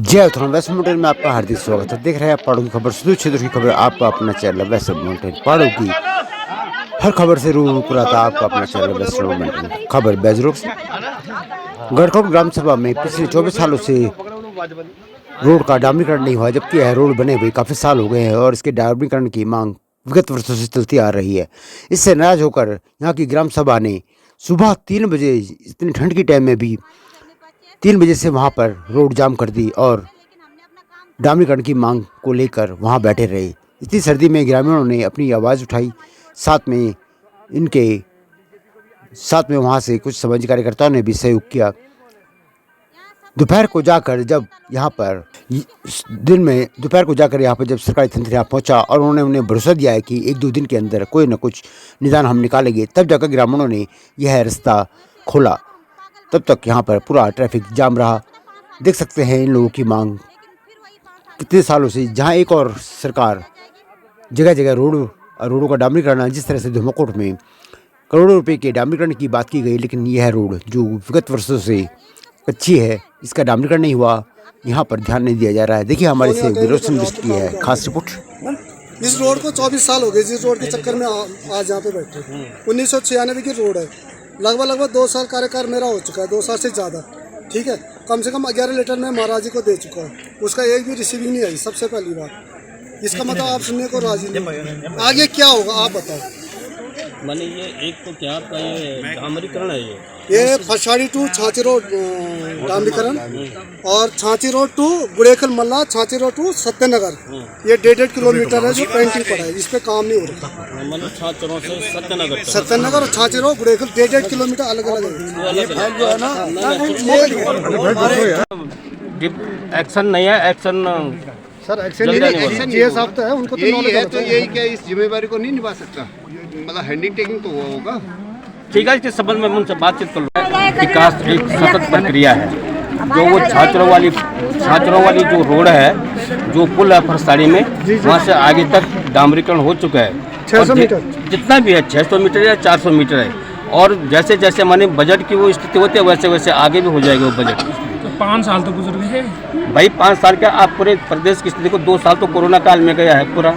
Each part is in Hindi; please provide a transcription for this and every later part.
जय उत्तराखंड वैष्णो माउंटेन में आपका हार्दिक स्वागत है। देख रहे हैं आप पहाड़ों की खबर, सुदूर क्षेत्र की खबर। आपका अपना चैनल वैष्णो माउंटेन पहाड़ों की हर खबर से रूबरू कराता आपका अपना चैनल वैष्णो माउंटेन खबर। बेजरोग से गढ़कोट ग्राम सभा में पिछले 24 सालों से रोड का डामरीकरण नहीं हुआ, जबकि यह रोड बने हुए काफी साल हो गए हैं और इसके डामरीकरण की मांग विगत वर्षों से चलती आ रही है। इससे नाराज होकर यहाँ की ग्राम सभा ने सुबह 3 बजे, इतनी ठंड की टाइम में भी 3 बजे से वहाँ पर रोड जाम कर दी और डामरीकरण की मांग को लेकर वहाँ बैठे रहे। इतनी सर्दी में ग्रामीणों ने अपनी आवाज़ उठाई, साथ में वहाँ से कुछ समाजी कार्यकर्ताओं ने भी सहयोग किया। दोपहर को जाकर जब यहाँ पर जब सरकारी तंत्र यहाँ पहुँचा और उन्होंने उन्हें भरोसा दिया है कि 1-2 दिन के अंदर कोई न कुछ निदान हम निकालेंगे, तब जाकर ग्रामीणों ने यह रास्ता खोला। तब तक यहाँ पर पूरा ट्रैफिक जाम रहा। देख सकते हैं इन लोगों की मांग कितने सालों से, जहाँ एक और सरकार जगह जगह रोडों का डामरीकरण, जिस तरह से धुमाकोट में करोड़ों रुपए के डामरीकरण की बात की गई, लेकिन यह रोड जो विगत वर्षों से कच्ची है, इसका डामरीकरण नहीं हुआ, यहाँ पर ध्यान नहीं दिया जा रहा है। देखिए हमारे से विरोध संदेश की है खास रिपोर्ट। इस रोड को 24 साल हो गए, जिस रोड के चक्कर में आज यहाँ पे बैठे। 1996 की रोड है। लगभग 2 साल कार्यकाल मेरा हो चुका है, 2 साल से ज़्यादा। ठीक है, कम से कम 11 लीटर में महाराज जी को दे चुका है, उसका एक भी रिसीविंग नहीं आई। सबसे पहली बात इसका मतलब आप सुनने को राजी नहीं। आगे क्या होगा आप बताओ। माने ये एक तो क्या आपका ये डामरीकरण है, ये फसाड़ी टू छाची रोड डामरीकरण और Chhachi road to Gudekhal Malla, Chhachi road to Satyanagar, ये 1.5 किलोमीटर है जो पेंटिंग पड़ा है। इस पे काम नहीं हो रहा। मतलब छात्रों से सत्यनगर और छाची रोड गुड़ेखल 1.5 किलोमीटर अलग अलग है। एक्शन नहीं है, एक्शन सर एक्शन नहीं साहब तो है, उनको तो यही है, तो यही क्या इस जिम्मेदारी को नहीं निभा सकता, मतलब हैंडिंग टेकिंग तो हुआ होगा। ठीक है, इसके संबंध में उनसे बातचीत कर लो। विकास एक सतत प्रक्रिया है। जो वो छात्रों वाली जो रोड है, जो पुल है फरसाड़ी में, वहाँ से आगे तक डामरीकरण हो चुका है। 600 मीटर जितना भी है, 600 मीटर या 400 मीटर है। और जैसे जैसे माने बजट की वो स्थिति होती है, वैसे वैसे आगे भी हो जाएगा वो बजट। तो 5 साल तो गुजर गए भाई, 5 साल का आप पूरे प्रदेश की स्थिति को 2 साल तो कोरोना काल में गया है पूरा।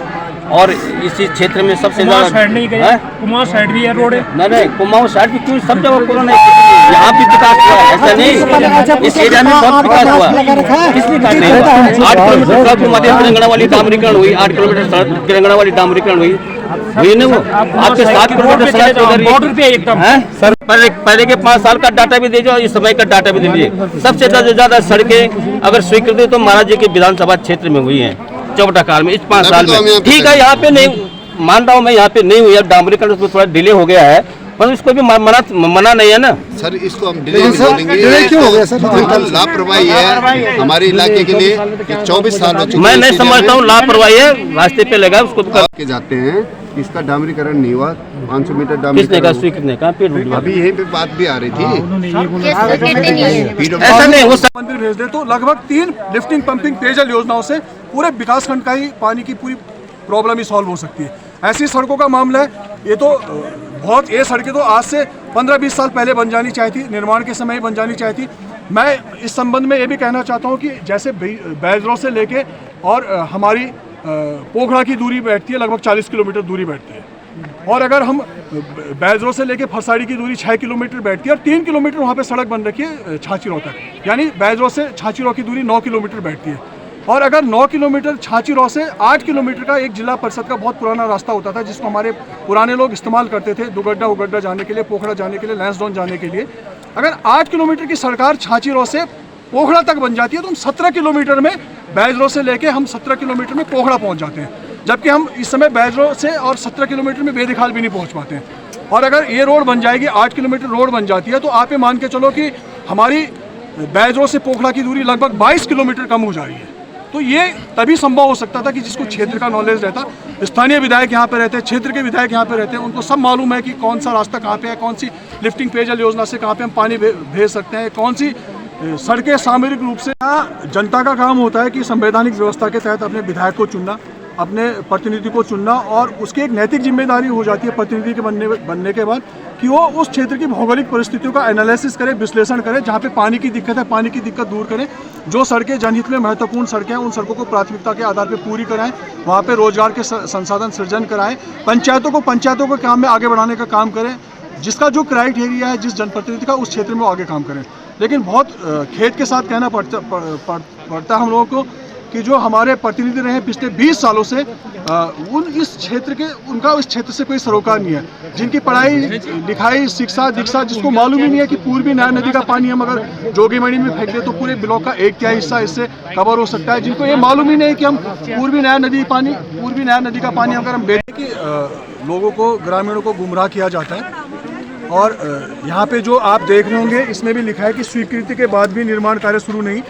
और इसी क्षेत्र में सबसे ज्यादा साइड नहीं गया, कुमाऊं साइड भी है रोड है। नहीं, कुमाऊं साइड भी क्यों, सब जगह कोरोना, यहाँ भी विकास हुआ है, ऐसा नहीं। इस एरिया में बहुत विकास हुआ, किसने कहा नहीं हुआ। 8 किलोमीटर सड़क को मध्य तेलंगाना वाली डामरीकरण हुई, 8 किलोमीटर सड़क तेलंगाना वाली डामरीकरण हुई ना। वो आपके 7 किलोमीटर सड़क बॉर्डर पे एकदम है सर। पहले के 5 साल का डाटा भी दीजिए और इस समय का डाटा भी दीजिए। सबसे ज्यादा सड़कें अगर स्वीकृति तो महाराज जी के विधानसभा क्षेत्र में हुई है चौबटा काल में, इस 5 साल में। ठीक है, यहाँ पे नहीं मान रहा हूँ मैं, यहाँ पे नहीं हुई है डामरीकरण, उसमें थोड़ा डिले हो गया है, पर इसको भी मना नहीं है ना सर। इसको हम डिले नहीं बोलेंगे, क्यों हो गया सर? लापरवाही है हमारे इलाके के लिए। 24 साल हो चुके, मैं नहीं समझता हूँ लापरवाही है, रास्ते पे लगा उसको के जाते हैं। इसका डामरीकरण नहीं हुआ, 500 मीटर डामरीकरण अभी यहीं पे बात भी आ रही थी। ऐसा नहीं हो सकता। मंदिर भेज दे तो लगभग 3 लिफ्टिंग पंपिंग पेयजल योजनाओं से पूरे विकासखंड का ही पानी की पूरी प्रॉब्लम ही सॉल्व हो सकती है। ऐसी सड़कों का मामला है, ये तो बहुत, ये सड़कें तो आज से 15-20 साल पहले बन जानी चाहिए थी, निर्माण के समय ही बन जानी चाहिए थी। मैं इस संबंध में ये भी कहना चाहता हूँ कि जैसे बैजरों से लेके और हमारी पोखड़ा की दूरी बैठती है, लगभग 40 किलोमीटर दूरी बैठती है। और अगर हम बैजरों से लेके फरसाड़ी की दूरी 6 किलोमीटर बैठती है और 3 किलोमीटर वहाँ पे सड़क बन रखी है छाचीरो तक, यानी बैजरों से छाचीरो की दूरी 9 किलोमीटर बैठती है। और अगर 9 किलोमीटर छाचीरो से 8 किलोमीटर का एक जिला परिषद का बहुत पुराना रास्ता होता था, जिसको हमारे पुराने लोग इस्तेमाल करते थे दुगड्डा उगड्डा जाने के लिए, पोखड़ा जाने के लिए, लैंसडाउन जाने के लिए। अगर 8 किलोमीटर की सरकार छाचीरो से पोखड़ा तक बन जाती है तो हम 17 किलोमीटर में बैजरों से लेके हम 17 किलोमीटर में पोखड़ा पहुंच जाते हैं, जबकि हम इस समय बैजरों से और 17 किलोमीटर में बेदिखाल भी नहीं पहुंच पाते हैं। और अगर ये रोड बन जाएगी, 8 किलोमीटर रोड बन जाती है, तो आप ये मान के चलो कि हमारी बैजरों से पोखड़ा की दूरी लगभग 22 किलोमीटर कम हो जा रही है। तो ये तभी संभव हो सकता था कि जिसको क्षेत्र का नॉलेज रहता, स्थानीय विधायक यहाँ पे रहते हैं, क्षेत्र के विधायक यहाँ पे रहते हैं, उनको सब मालूम है कि कौन सा रास्ता कहाँ पे है, कौन सी लिफ्टिंग पेयजल योजना से कहाँ पे हम पानी भेज सकते हैं, कौन सी सड़कें सामरिक रूप से। जनता का काम होता है कि संवैधानिक व्यवस्था के तहत अपने विधायक को चुनना, अपने प्रतिनिधि को चुनना, और उसकी एक नैतिक जिम्मेदारी हो जाती है प्रतिनिधि के बनने के बाद कि वो उस क्षेत्र की भौगोलिक परिस्थितियों का एनालिसिस करे, विश्लेषण करे, जहाँ पे पानी की दिक्कत है पानी की दिक्कत दूर करें, जो सड़कें जनहित में महत्वपूर्ण सड़कें हैं उन सड़कों को प्राथमिकता के आधार पर पूरी कराएं, वहाँ पे रोजगार के संसाधन सृजन कराएं, पंचायतों को काम में आगे बढ़ाने का काम करें, जिसका जो क्राइटेरिया है जिस जनप्रतिनिधि का उस क्षेत्र में वो आगे काम करें। लेकिन बहुत खेद के साथ कहना पड़ता है हम लोगों को कि जो हमारे प्रतिनिधि रहे पिछले 20 सालों से उनका इस क्षेत्र से कोई सरोकार नहीं है, जिनकी पढ़ाई लिखाई शिक्षा दीक्षा जिसको मालूम ही नहीं है कि पूर्वी नहर नदी का पानी हम अगर जोगीमणि में फेंक दे तो पूरे ब्लॉक का 1/3 हिस्सा इससे कवर हो सकता है, जिनको ये मालूम ही नहीं कि हम पूर्वी नहर नदी का पानी अगर हम बेचें कि लोगों को ग्रामीणों को गुमराह किया जाता है। और यहाँ पे जो आप देख रहे होंगे इसमें भी लिखा है कि स्वीकृति के बाद भी निर्माण कार्य शुरू नहीं।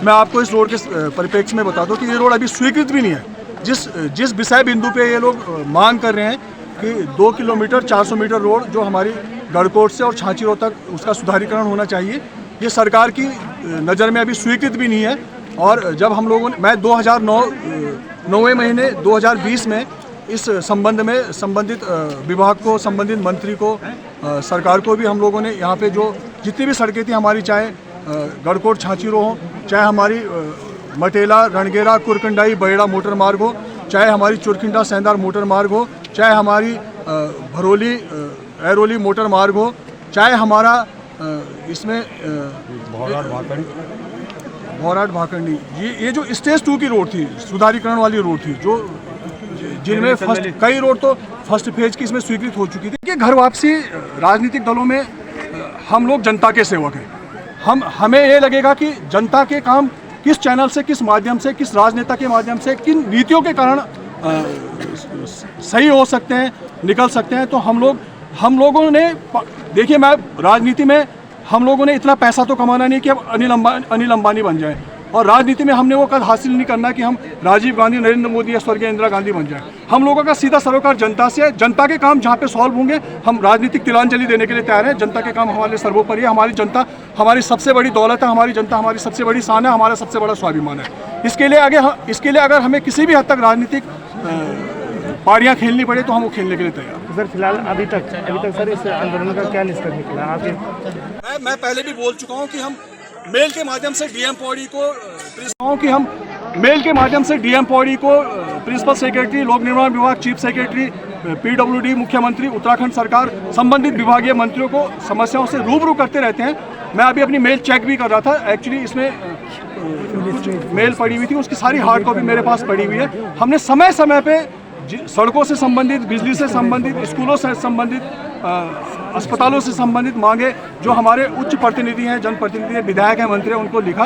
मैं आपको इस रोड के परिप्रेक्ष्य में बता दूं कि ये रोड अभी स्वीकृत भी नहीं है। जिस विषय बिंदु पे ये लोग मांग कर रहे हैं कि 2 किलोमीटर 400 मीटर रोड जो हमारी गढ़कोट से और छाछी रोड तक उसका सुधारीकरण होना चाहिए, ये सरकार की नज़र में अभी स्वीकृत भी नहीं है। और जब हम लोगों ने मैं 9वें महीने 2020 में इस संबंध में संबंधित विभाग को, संबंधित मंत्री को, सरकार को भी हम लोगों ने यहाँ पे जो जितनी भी सड़कें थी हमारी, चाहे गढ़कोट छाछी रोड हो, चाहे हमारी मटेला रणगेरा कुरकंडाई बहेड़ा मोटर मार्ग हो, चाहे हमारी चुरखिंडा सेंधार मोटर मार्ग हो, चाहे हमारी भरोली ऐरोली मोटर मार्ग हो, चाहे हमारा इसमें भौराट भाकंडी ये जो स्टेज 2 की रोड थी, सुधारीकरण वाली रोड थी, जो जिनमें कई रोड तो फर्स्ट फेज की इसमें स्वीकृत हो चुकी थी। कि घर वापसी राजनीतिक दलों में हम लोग जनता के सेवक हैं। हमें ये लगेगा कि जनता के काम किस चैनल से, किस माध्यम से, किस राजनेता के माध्यम से, किन नीतियों के कारण सही हो सकते हैं, निकल सकते हैं। तो हम लोगों ने देखिए, मैं राजनीति में हम लोगों ने इतना पैसा तो कमाना नहीं कि अब अनिल अंबानी बन जाए, और राजनीति में हमने वो कद हासिल नहीं करना कि हम राजीव गांधी, नरेंद्र मोदी या स्वर्गीय इंदिरा गांधी बन जाए। हम लोगों का सीधा सरोकार जनता से है। जनता के काम जहाँ पे सॉल्व होंगे हम राजनीतिक तिलांजलि देने के लिए तैयार हैं। जनता के काम हमारे लिए सर्वोपरि है। हमारी जनता हमारी सबसे बड़ी दौलत है, हमारी जनता हमारी सबसे बड़ी शान है, हमारा सबसे बड़ा स्वाभिमान है। इसके लिए अगर हमें किसी भी हद तक राजनीतिक पारियाँ खेलनी पड़े तो हम वो खेलने के लिए तैयार हैं। सर फिलहाल अभी तक सर इस आंदोलन का क्या निष्कर्ष निकला आपके? मैं पहले भी बोल चुका हूँ कि हम मेल के माध्यम से डीएम पौड़ी को प्रिंसिपल सेक्रेटरी, लोक निर्माण विभाग, चीफ सेक्रेटरी, पीडब्ल्यूडी, मुख्यमंत्री, उत्तराखंड सरकार, संबंधित विभागीय मंत्रियों को समस्याओं से रूबरू करते रहते हैं। मैं अभी अपनी मेल चेक भी कर रहा था, एक्चुअली इसमें कुछ मेल पड़ी हुई थी, उसकी सारी हार्ड कॉपी मेरे पास पड़ी हुई है। हमने समय समय पे सड़कों से संबंधित, बिजली से संबंधित, स्कूलों से संबंधित, अस्पतालों से संबंधित मांगे जो हमारे उच्च प्रतिनिधि हैं, जनप्रतिनिधि हैं, विधायक हैं, मंत्री हैं, उनको लिखा।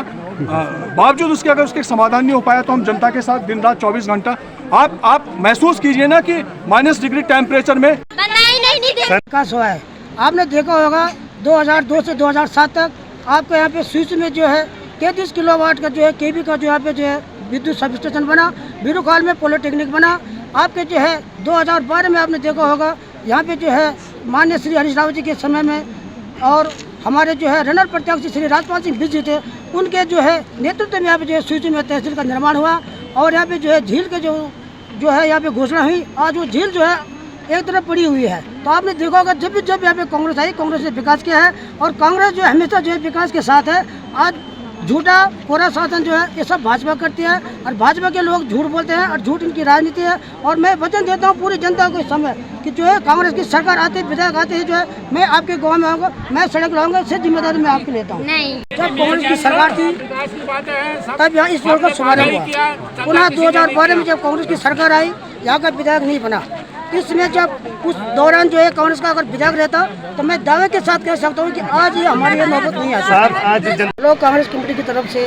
बावजूद उसके अगर उसके समाधान नहीं हो पाया तो हम जनता के साथ दिन रात 24 घंटा आप महसूस कीजिए ना कि -डिग्री टेम्परेचर में विकास हुआ है। आपने देखा होगा 2002 से 2007 तक आपके यहाँ पे स्विच में जो है 33 किलोवाट का जो है केवी का जो यहाँ पे जो है विद्युत सब स्टेशन बना, बीरूखाल में पॉलिटेक्निक बना। आपके जो है 2012 में आपने देखा होगा यहाँ पे जो है माननीय श्री हरीश रावत जी के समय में, और हमारे जो है रनर प्रत्याशी श्री राजपाल सिंह बिज जी थे, उनके जो है नेतृत्व में यहाँ पे जो है स्विच में तहसील का निर्माण हुआ। और यहाँ पे जो है झील के जो है यहाँ पे घोषणा हुई। आज वो झील जो है एक तरफ पड़ी हुई है। तो आपने देखा होगा जब यहाँ पे कांग्रेस आई, कांग्रेस ने विकास किया है, और कांग्रेस जो है हमेशा जो है विकास के साथ है। आज झूठा कोरा शासन जो है ये सब भाजपा करती है, और भाजपा के लोग झूठ बोलते हैं, और झूठ इनकी राजनीति है। और मैं वचन देता हूँ पूरी जनता को इस समय कि जो है कांग्रेस की सरकार आते, विधायक आते हैं, जो है मैं आपके गांव में आऊँगा, मैं सड़क लाऊंगा, इससे जिम्मेदारी मैं आपकी लेता हूँ। जब कांग्रेस की सरकार थी तब यहाँ इस रोड का शुभारंभ हुआ। पुनः 2012 में जब कांग्रेस की सरकार आई, यहाँ का विधायक नहीं बना। इसमें जब उस दौरान जो है कांग्रेस का अगर विधायक रहता तो मैं दावे के साथ कह सकता हूँ कि आज ये हमारे लिए नौबत नहीं आती। लोग कांग्रेस कमेटी की तरफ से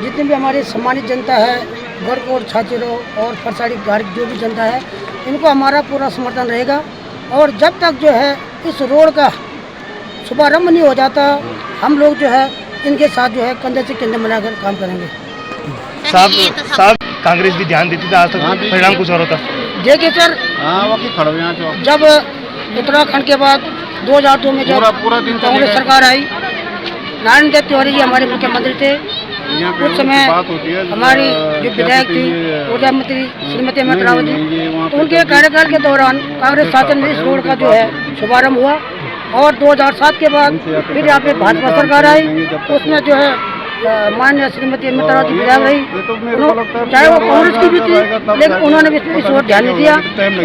जितनी भी हमारी सम्मानित जनता है, गढ़कोट, छाछी रोड और फरसाड़ी घाट जो भी जनता है, इनको हमारा पूरा समर्थन रहेगा। और जब तक जो है इस रोड का शुभारम्भ नहीं हो जाता, हम लोग जो है इनके साथ जो है कंधे से कंधे मिलाकर काम करेंगे। साहब कांग्रेस भी ध्यान देती थी, आज तक परिणाम कुछ और होता। देखिए सर, जब उत्तराखंड के बाद 2002 में जब कांग्रेस सरकार आई, नारायण देव तिवारी जी हमारे मुख्यमंत्री थे, उस समय हमारी जो विधायक थी ऊर्जा मंत्री श्रीमती अमित रावत जी, तो उनके कार्यकाल के दौरान कांग्रेस शासन में इस रोड का जो है शुभारम्भ हुआ। और 2007 के बाद फिर यहाँ पे भाजपा सरकार आई, उसमें जो है माननीय श्रीमती अमित रावत जी विधायक रही, चाहे वो कांग्रेस की भी थी, लेकिन उन्होंने भी इस ओर ध्यान नहीं दिया।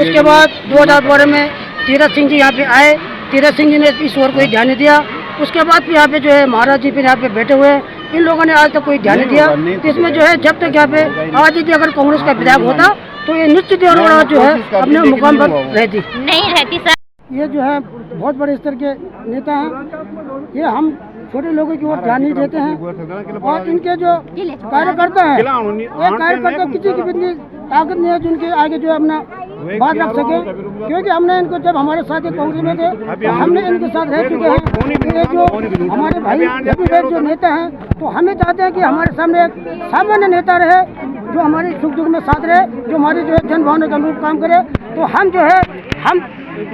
उसके बाद 2012 में तीरथ सिंह जी यहाँ पे आए, तीरथ सिंह जी ने इस ओर कोई ध्यान नहीं दिया। उसके बाद फिर यहाँ पे जो है महाराज जी फिर यहाँ पे बैठे हुए हैं, इन लोगों ने आज तक कोई ध्यान नहीं दिया। तो इसमें जो है जब तक यहाँ पे आज भी अगर कांग्रेस का विधायक होता तो ये निश्चित जो है अपने मुकाम पर रहती नहीं रहती सर। ये जो है बहुत बड़े स्तर के नेता हैं, ये हम छोटे लोगों की ओर ध्यान नहीं देते हैं। और इनके जो कार्यकर्ता हैं, ये कार्यकर्ता किसी की भी इतनी ताकत नहीं है जो उनके आगे जो है अपना बात रख सके, क्योंकि हमने इनको जब हमारे साथ कांग्रेस में थे तो हमने इनके साथ रह चुके हैं। ये जो हमारे भाई जो नेता हैं, तो हमें चाहते हैं कि हमारे सामने एक सामान्य नेता रहे जो हमारे सुख दुख में साथ रहे, जो हमारे जो है जन भावना के अनुरूप काम करे। तो हम जो है हम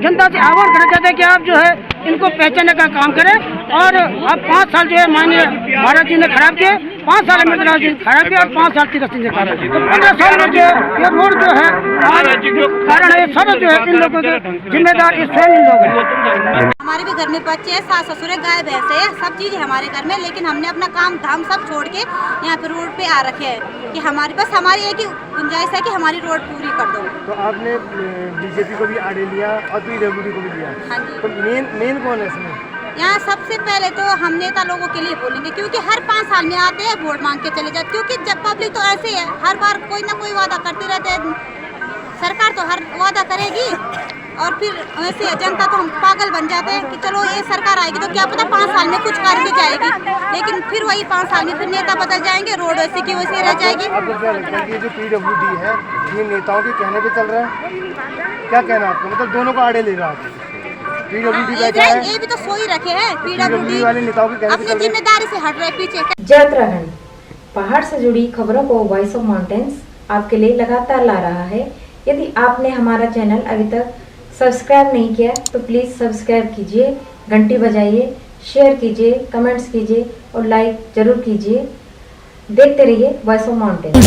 जनता से आह्वान करना चाहते हैं कि आप जो है इनको पहचानने का काम करें। और अब 5 साल जो है माननीय महाराज जी ने खराब किए, 5 साल अमित राव जी खराब किए और 5 साल तीरथ सिंह ने खराब किए। तो 15 साल में जो है ये रोड जो है कारण है सब जो है इन लोगों के जिम्मेदार ये स्वयं इन लोग हैं। हमारे भी घर में बच्चे हैं, सास ससुर है, गाय भैंस है, सब चीज़ है हमारे घर में, लेकिन हमने अपना काम धाम सब छोड़ के यहाँ पे रोड पे आ रखे हैं कि हमारे पास हमारी एक ही गुंजाइश है कि हमारी रोड पूरी कर दो। तो आपने बीजेपी को भी आड़े लिया और पीडब्ल्यूडी को भी लिया। हाँ जी। तो मेन कौन है इसमें? यहाँ सबसे पहले तो हम नेता लोगों के लिए बोलेंगे, क्योंकि हर 5 साल में आते हैं वोट मांग के चले जाते, क्योंकि जब पब्लिक तो ऐसे है, हर बार कोई ना कोई वादा करती रहते हैं। सरकार तो हर वादा करेगी और फिर वैसे जनता तो हम पागल बन जाते हैं कि चलो ये सरकार आएगी तो क्या पता 5 साल में कुछ करके जाएगी, लेकिन फिर वही 5 साल में फिर नेता बदल जाएंगे, रोड वैसे की वैसे रह जाएगी। आपको क्या लगता है कि ये जो पीडब्ल्यूडी है ये नेताओं के कहने पे चल रहा है? क्या कहना आपको, मतलब दोनों को आड़े ले रहा है? पीडब्ल्यूडी ये भी तो सो ही रखे हैं, पीडब्ल्यूडी वाले नेताओं के कहने पे अपनी जिम्मेदारी से हट रहे पीछे। जय उत्तराखंड, पहाड़ से जुड़ी खबरों को वॉइस ऑफ माउंटेन्स आपके लिए लगातार ला रहा है। यदि आपने हमारा चैनल अभी तक सब्सक्राइब नहीं किया तो प्लीज़ सब्सक्राइब कीजिए, घंटी बजाइए, शेयर कीजिए, कमेंट्स कीजिए और लाइक जरूर कीजिए। देखते रहिए वॉइस ऑफ माउंटेन्स।